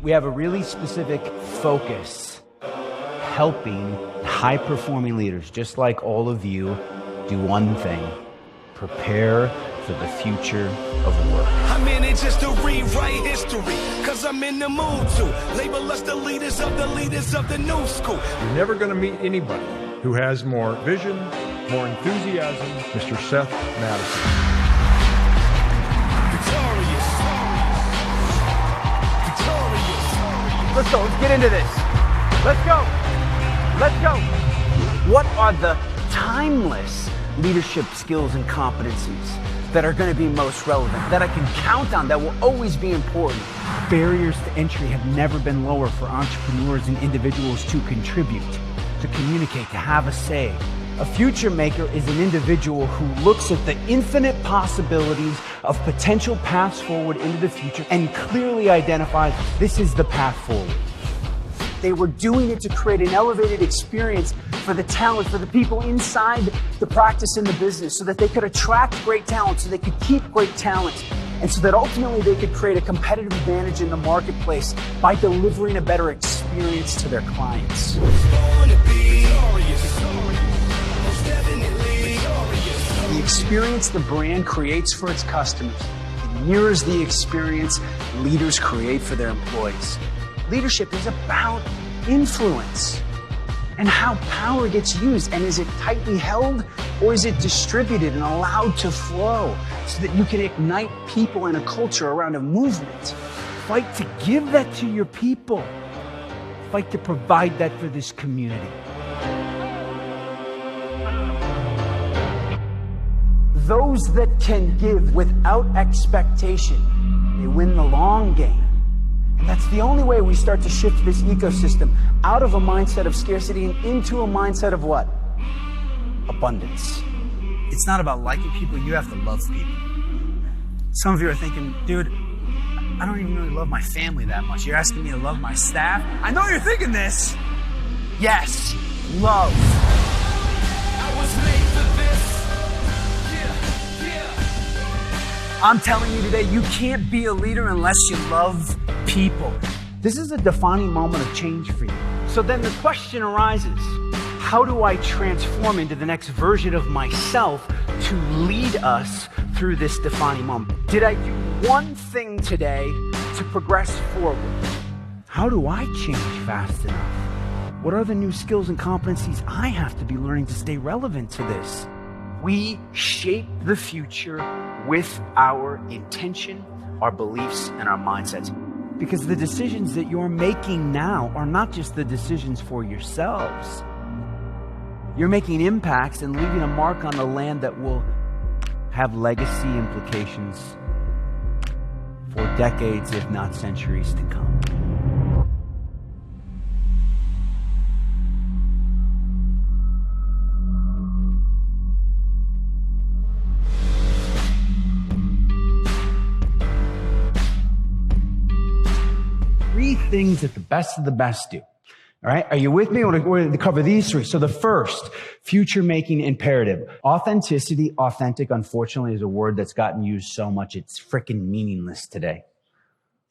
We have a really specific focus helping high-performing leaders, just like all of you, do one thing: prepare for the future of work. I'm in it just to rewrite history, cause I'm in the mood to label us the leaders of the new school. You're never going to meet anybody who has more vision, more enthusiasm. Mr. Seth Mattison. Victorious. Let's go, let's get into this. Let's go. Let's go. What are the timeless leadership skills and competencies that are going to be most relevant, that I can count on, that will always be important? Barriers to entry have never been lower for entrepreneurs and individuals to contribute, to communicate, to have a say. A future maker is an individual who looks at the infinite possibilities of potential paths forward into the future and clearly identifies this is the path forward. They were doing it to create an elevated experience for the talent, for the people inside the practice and the business, so that they could attract great talent, so they could keep great talent, and so that ultimately they could create a competitive advantage in the marketplace by delivering a better experience to their clients. The experience the brand creates for its customers mirrors the experience leaders create for their employees. Leadership is about influence and how power gets used. And is it tightly held, or is it distributed and allowed to flow so that you can ignite people in a culture around a movement? Fight to give that to your people. Fight to provide that for this community. Those that can give without expectation, they win the long game. And that's the only way we start to shift this ecosystem out of a mindset of scarcity and into a mindset of what? Abundance. It's not about liking people, you have to love people. Some of you are thinking, dude, I don't even really love my family that much. You're asking me to love my staff? I know you're thinking this. Yes, love. I was made for this. I'm telling you today, you can't be a leader unless you love people. This is a defining moment of change for you. So then the question arises, how do I transform into the next version of myself to lead us through this defining moment? Did I do one thing today to progress forward? How do I change fast enough? What are the new skills and competencies I have to be learning to stay relevant to this? We shape the future with our intention, our beliefs, and our mindsets. Because the decisions that you're making now are not just the decisions for yourselves. You're making impacts and leaving a mark on the land that will have legacy implications for decades, if not centuries to come. Three things that the best of the best do. All right. Are you with me? We're going to cover these three. So the first, future making imperative. Authenticity, authentic, unfortunately, is a word that's gotten used so much it's freaking meaningless today.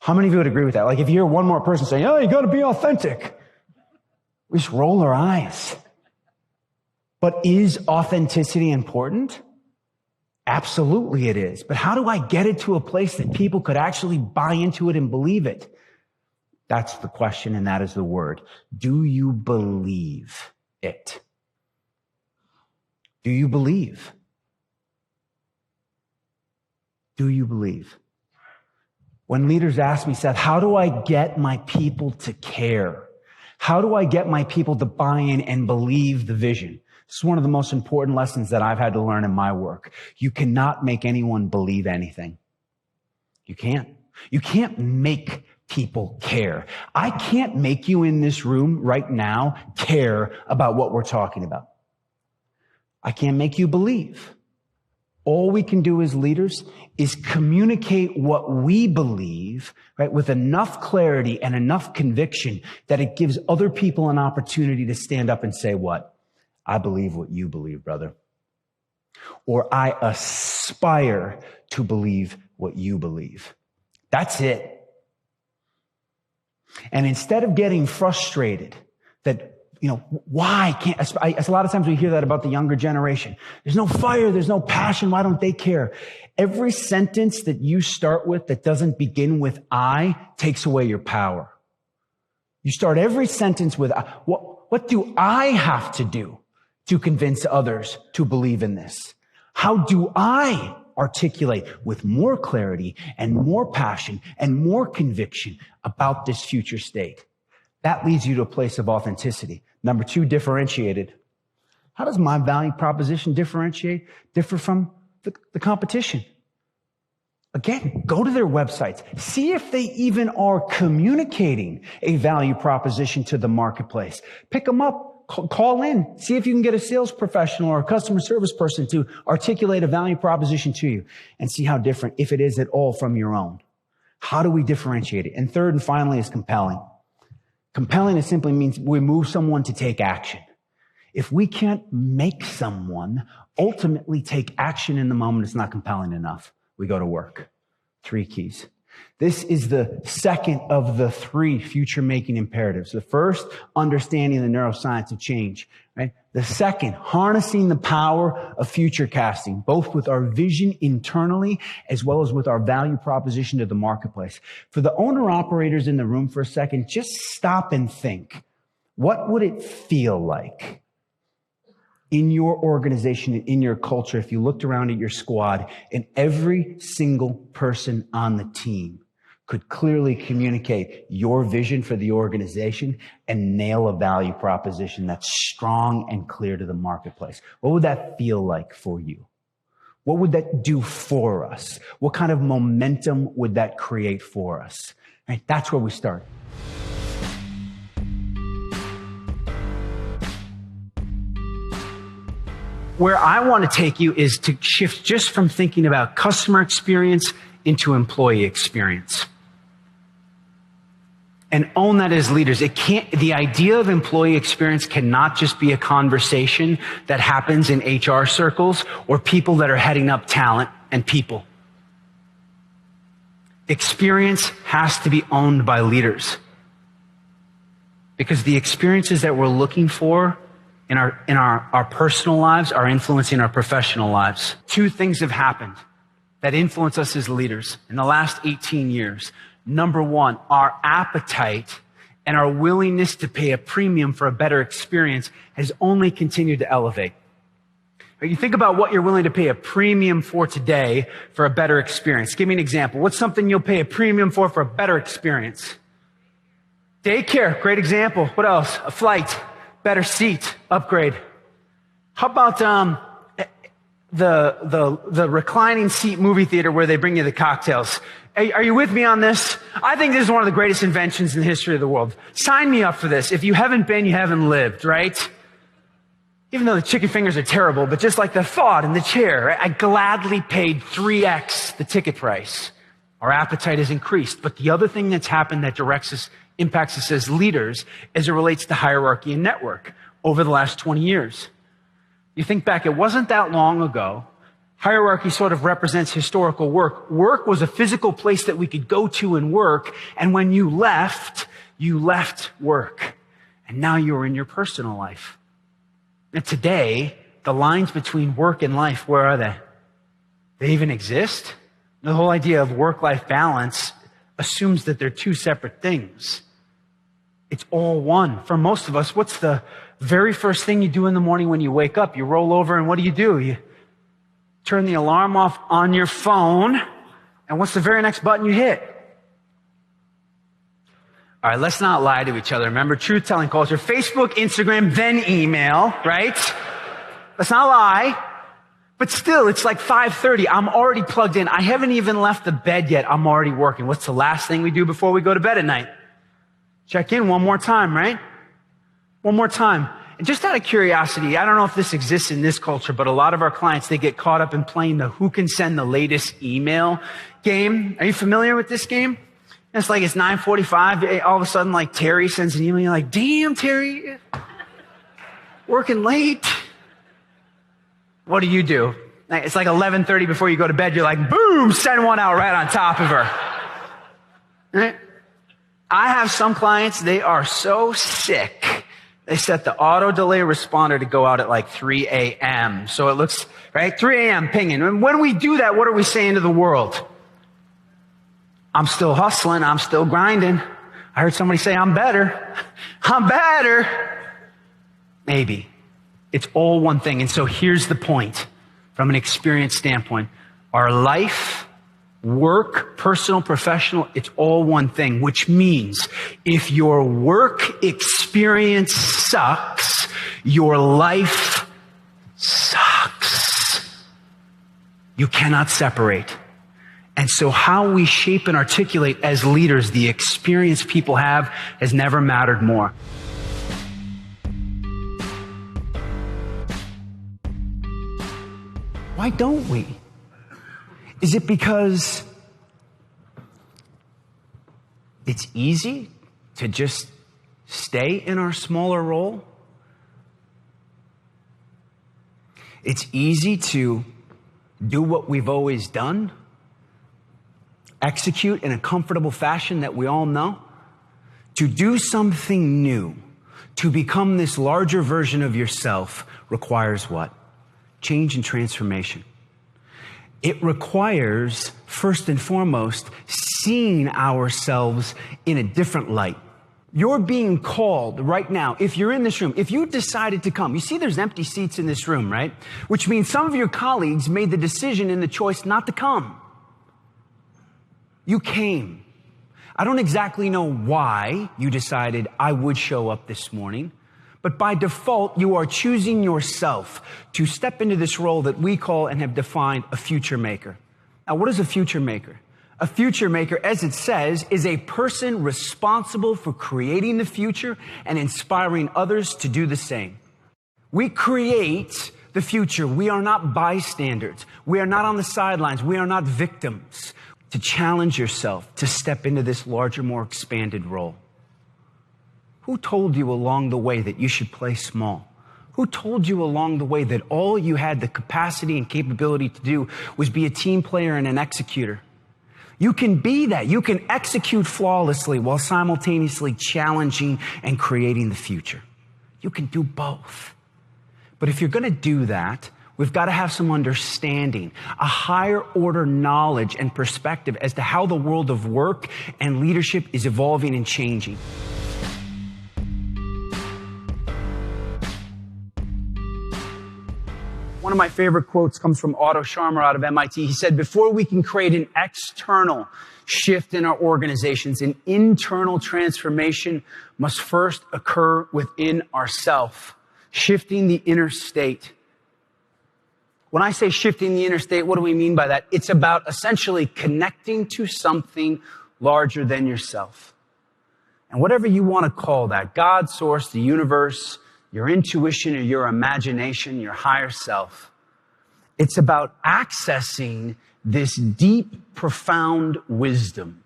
How many of you would agree with that? Like if you hear one more person saying, oh, you got to be authentic, we just roll our eyes. But is authenticity important? Absolutely it is. But how do I get it to a place that people could actually buy into it and believe it? That's the question, and that is the word. Do you believe it? Do you believe? Do you believe? When leaders ask me, Seth, how do I get my people to care? How do I get my people to buy in and believe the vision? It's one of the most important lessons that I've had to learn in my work. You cannot make anyone believe anything. You can't. You can't make people care. I can't make you in this room right now care about what we're talking about. I can't make you believe. All we can do as leaders is communicate what we believe, right, with enough clarity and enough conviction that it gives other people an opportunity to stand up and say, what? I believe what you believe, brother. Or I aspire to believe what you believe. That's it. And instead of getting frustrated that, why can't, a lot of times we hear that about the younger generation. There's no fire, there's no passion, why don't they care? Every sentence that you start with that doesn't begin with I takes away your power. You start every sentence with, what do I have to do to convince others to believe in this? How do I articulate with more clarity and more passion and more conviction about this future state? That leads you to a place of authenticity. Number 2, differentiated. How does my value proposition differ from the competition? Again, go to their websites. See if they even are communicating a value proposition to the marketplace. Pick them up. Call in. See if you can get a sales professional or a customer service person to articulate a value proposition to you and see how different, if it is at all, from your own. How do we differentiate it? And third and finally is compelling. Compelling, it simply means we move someone to take action. If we can't make someone ultimately take action in the moment, it's not compelling enough. We go to work. 3 keys. This is the second of the 3 future-making imperatives. The first, understanding the neuroscience of change. Right? The second, harnessing the power of future casting, both with our vision internally as well as with our value proposition to the marketplace. For the owner-operators in the room for a second, just stop and think. What would it feel like in your organization, in your culture, if you looked around at your squad and every single person on the team could clearly communicate your vision for the organization and nail a value proposition that's strong and clear to the marketplace? What would that feel like for you? What would that do for us? What kind of momentum would that create for us? Right? That's where we start. Where I want to take you is to shift just from thinking about customer experience into employee experience. And own that as leaders. The idea of employee experience cannot just be a conversation that happens in HR circles or people that are heading up talent and people. Experience has to be owned by leaders. Because the experiences that we're looking for in our personal lives are influencing our professional lives. 2 things have happened that influence us as leaders in the last 18 years. Number 1, our appetite and our willingness to pay a premium for a better experience has only continued to elevate. You think about what you're willing to pay a premium for today for a better experience. Give me an example. What's something you'll pay a premium for a better experience? Daycare, great example. What else? A flight, better seat, upgrade. How about the reclining seat movie theater where they bring you the cocktails? Are you with me on this? I think this is one of the greatest inventions in the history of the world. Sign me up for this. If you haven't been, you haven't lived, right? Even though the chicken fingers are terrible, but just like the thought in the chair, right? I gladly paid 3x the ticket price. Our appetite has increased. But the other thing that's happened that impacts us as leaders as it relates to hierarchy and network over the last 20 years. You think back, it wasn't that long ago. Hierarchy sort of represents historical work. Work was a physical place that we could go to and work. And when you left work. And now you're in your personal life. And today, the lines between work and life, where are they? They even exist? The whole idea of work-life balance assumes that they're 2 separate things. It's all one. For most of us, what's the very first thing you do in the morning when you wake up? You roll over and what do? You turn the alarm off on your phone. And what's the very next button you hit? All right, let's not lie to each other. Remember, truth-telling culture. Facebook, Instagram, then email, right? Let's not lie. But still, it's like 5:30. I'm already plugged in. I haven't even left the bed yet. I'm already working. What's the last thing we do before we go to bed at night? Check in one more time, right? One more time. And just out of curiosity, I don't know if this exists in this culture, but a lot of our clients, they get caught up in playing the who can send the latest email game. Are you familiar with this game? It's like it's 9:45. All of a sudden, like Terry sends an email. You're like, damn, Terry, working late. What do? It's like 11:30 before you go to bed. You're like, boom, send one out right on top of her. Right? I have some clients, they are so sick. They set the auto delay responder to go out at like 3 a.m. So it looks, right? 3 a.m. pinging. And when we do that, what are we saying to the world? I'm still hustling. I'm still grinding. I heard somebody say, I'm better. I'm better. Maybe. It's all one thing. And so here's the point from an experience standpoint. Our life, work, personal, professional, it's all one thing, which means if your work experience sucks, your life sucks. You cannot separate. And so how we shape and articulate as leaders the experience people have has never mattered more. Why don't we? Is it because it's easy to just stay in our smaller role? It's easy to do what we've always done? Execute in a comfortable fashion that we all know? To do something new, to become this larger version of yourself requires what? Change and transformation. It requires, first and foremost, seeing ourselves in a different light. You're being called right now, if you're in this room, if you decided to come, you see there's empty seats in this room, right? Which means some of your colleagues made the decision and the choice not to come. You came. I don't exactly know why you decided I would show up this morning, but by default, you are choosing yourself to step into this role that we call and have defined a future maker. Now, what is a future maker? A future maker, as it says, is a person responsible for creating the future and inspiring others to do the same. We create the future. We are not bystanders. We are not on the sidelines. We are not victims. To challenge yourself to step into this larger, more expanded role. Who told you along the way that you should play small? Who told you along the way that all you had the capacity and capability to do was be a team player and an executor? You can be that. You can execute flawlessly while simultaneously challenging and creating the future. You can do both. But if you're going to do that, we've got to have some understanding, a higher order knowledge and perspective as to how the world of work and leadership is evolving and changing. One of my favorite quotes comes from Otto Scharmer out of MIT. He said, before we can create an external shift in our organizations, an internal transformation must first occur within ourselves, shifting the inner state. When I say shifting the inner state, what do we mean by that? It's about essentially connecting to something larger than yourself. And whatever you want to call that, God, source, the universe, your intuition or your imagination, your higher self, it's about accessing this deep, profound wisdom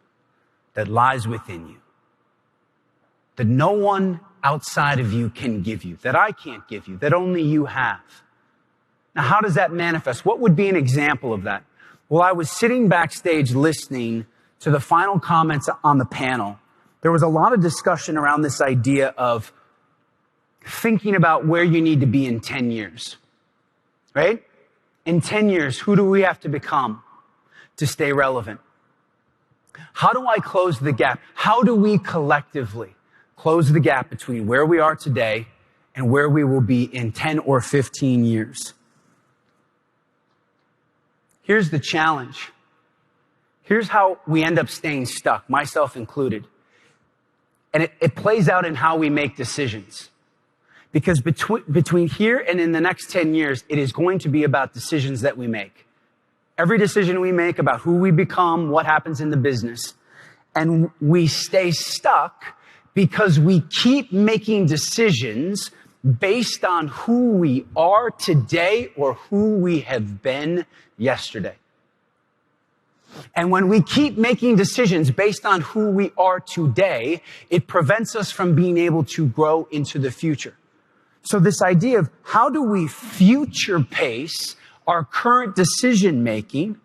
that lies within you, that no one outside of you can give you, that I can't give you, that only you have. Now, how does that manifest? What would be an example of that? Well, I was sitting backstage listening to the final comments on the panel. There was a lot of discussion around this idea of thinking about where you need to be in 10 years, right? In 10 years, who do we have to become to stay relevant? How do I close the gap? How do we collectively close the gap between where we are today and where we will be in 10 or 15 years? Here's the challenge. Here's how we end up staying stuck, myself included. And it plays out in how we make decisions. Because between here and in the next 10 years, it is going to be about decisions that we make. Every decision we make about who we become, what happens in the business. And we stay stuck because we keep making decisions based on who we are today or who we have been yesterday. And when we keep making decisions based on who we are today, it prevents us from being able to grow into the future. So this idea of how do we future pace our current decision making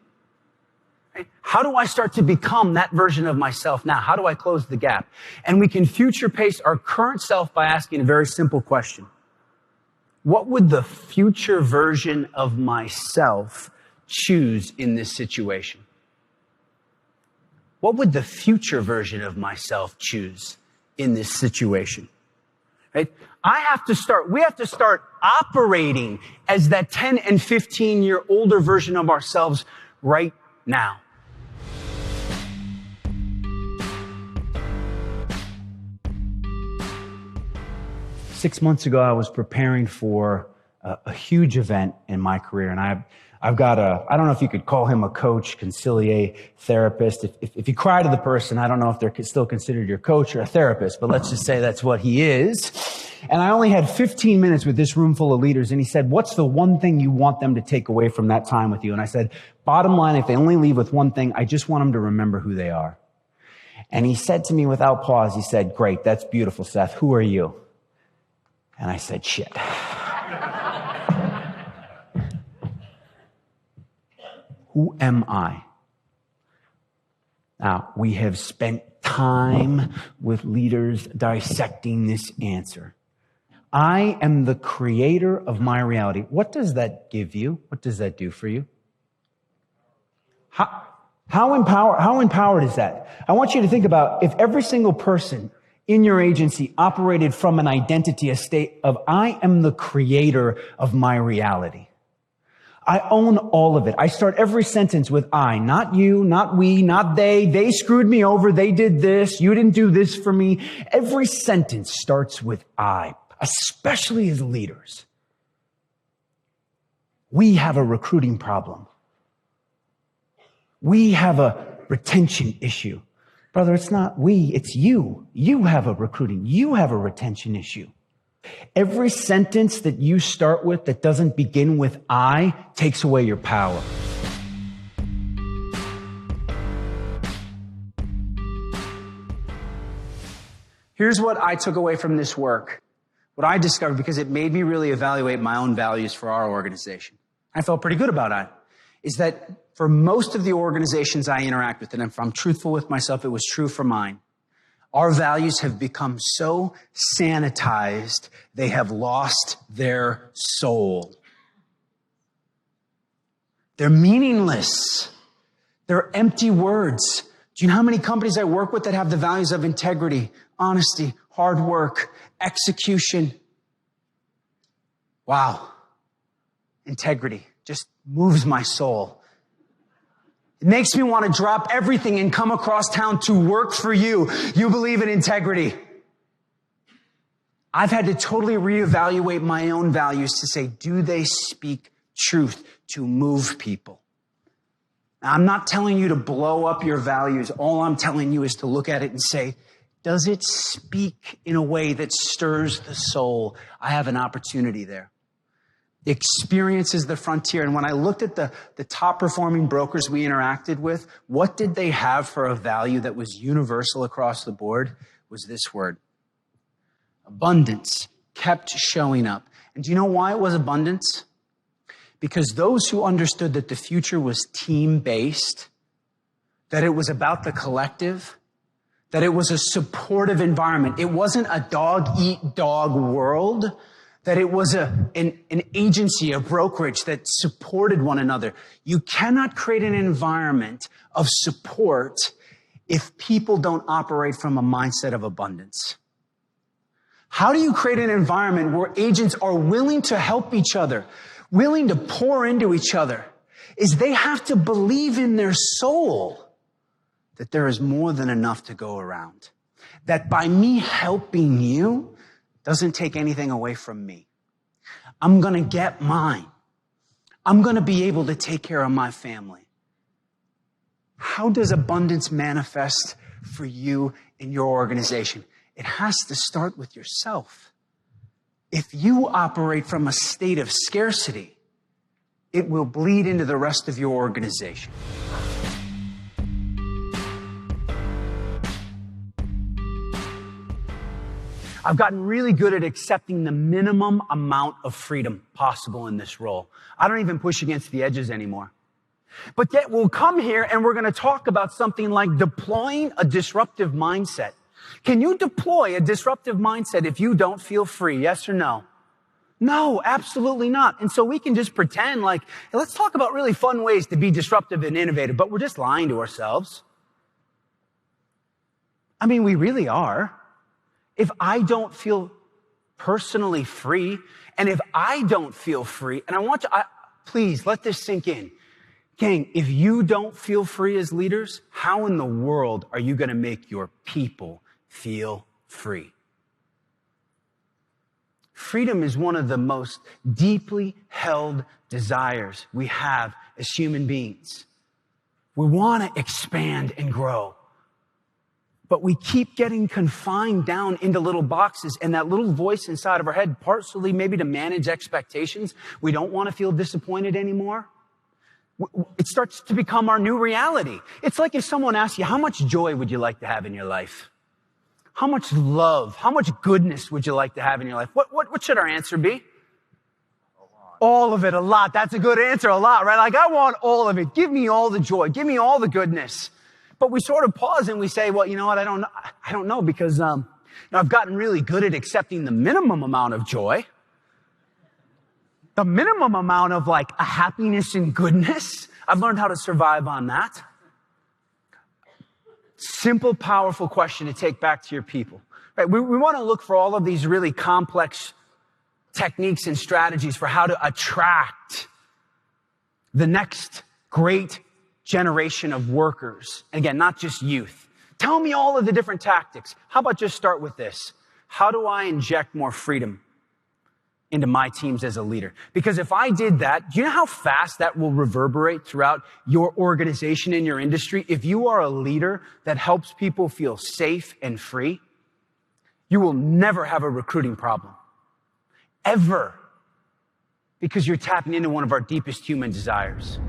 Right? How do I start to become that version of myself now? How do I close the gap? And we can future pace our current self by asking a very simple question. What would the future version of myself choose in this situation? What would the future version of myself choose in this situation? Right? We have to start operating as that 10 and 15-year older version of ourselves right now. Six months ago, I was preparing for a huge event in my career, and I've got I don't know if you could call him a coach, concilier, therapist. If you cry to the person, I don't know if they're still considered your coach or a therapist, but let's just say that's what he is. And I only had 15 minutes with this room full of leaders, and he said, what's the one thing you want them to take away from that time with you? And I said, bottom line, if they only leave with one thing, I just want them to remember who they are. And he said to me without pause, he said, great, that's beautiful, Seth. Who are you? And I said, shit. Who am I? Now, we have spent time with leaders dissecting this answer. I am the creator of my reality. What does that give you? What does that do for you? How empowered is that? I want you to think about if every single person in your agency operated from an identity, a state of, I am the creator of my reality. I own all of it. I start every sentence with I, not you, not we, not they. They screwed me over. They did this. You didn't do this for me. Every sentence starts with I, especially as leaders. We have a recruiting problem. We have a retention issue. Brother, it's not we, it's you. You have a retention issue. Every sentence that you start with that doesn't begin with I takes away your power. Here's what I took away from this work. What I discovered, because it made me really evaluate my own values for our organization. I felt pretty good about it. Is that for most of the organizations I interact with, and if I'm truthful with myself, it was true for mine, our values have become so sanitized, they have lost their soul. They're meaningless. They're empty words. Do you know how many companies I work with that have the values of integrity, honesty, hard work, execution? Wow. Integrity just moves my soul. It makes me want to drop everything and come across town to work for you. You believe in integrity. I've had to totally reevaluate my own values to say, do they speak truth to move people? Now, I'm not telling you to blow up your values. All I'm telling you is to look at it and say, does it speak in a way that stirs the soul? I have an opportunity there. Experience is the frontier. And when I looked at the top performing brokers we interacted with, what did they have for a value that was universal across the board? Was this word. Abundance kept showing up. And do you know why it was abundance? Because those who understood that the future was team-based, that it was about the collective, that it was a supportive environment. It wasn't a dog-eat-dog world, that it was an agency, a brokerage that supported one another. You cannot create an environment of support if people don't operate from a mindset of abundance. How do you create an environment where agents are willing to help each other, willing to pour into each other? Is they have to believe in their soul that there is more than enough to go around. That by me helping you doesn't take anything away from me. I'm going to get mine. I'm going to be able to take care of my family. How does abundance manifest for you in your organization? It has to start with yourself. If you operate from a state of scarcity, it will bleed into the rest of your organization. I've gotten really good at accepting the minimum amount of freedom possible in this role. I don't even push against the edges anymore. But yet we'll come here and we're going to talk about something like deploying a disruptive mindset. Can you deploy a disruptive mindset if you don't feel free? Yes or no? No, absolutely not. And so we can just pretend like, hey, let's talk about really fun ways to be disruptive and innovative, but we're just lying to ourselves. I mean, we really are. If I don't feel personally free, and if I don't feel free, and please let this sink in. Gang, if you don't feel free as leaders, how in the world are you going to make your people feel free? Freedom is one of the most deeply held desires we have as human beings. We want to expand and grow. But we keep getting confined down into little boxes, and that little voice inside of our head, partially maybe to manage expectations. We don't want to feel disappointed anymore. It starts to become our new reality. It's like if someone asks you, how much joy would you like to have in your life? How much love, how much goodness would you like to have in your life? What should our answer be? All of it, a lot. That's a good answer, a lot, right? Like, I want all of it. Give me all the joy. Give me all the goodness. But we sort of pause and we say, well, you know what? I don't know because I've gotten really good at accepting the minimum amount of joy. The minimum amount of like a happiness and goodness. I've learned how to survive on that. Simple, powerful question to take back to your people. Right? We want to look for all of these really complex techniques and strategies for how to attract the next great generation of workers. And again, not just youth. Tell me all of the different tactics. How about just start with this? How do I inject more freedom into my teams as a leader? Because if I did that, do you know how fast that will reverberate throughout your organization and your industry? If you are a leader that helps people feel safe and free, you will never have a recruiting problem. Ever. Because you're tapping into one of our deepest human desires.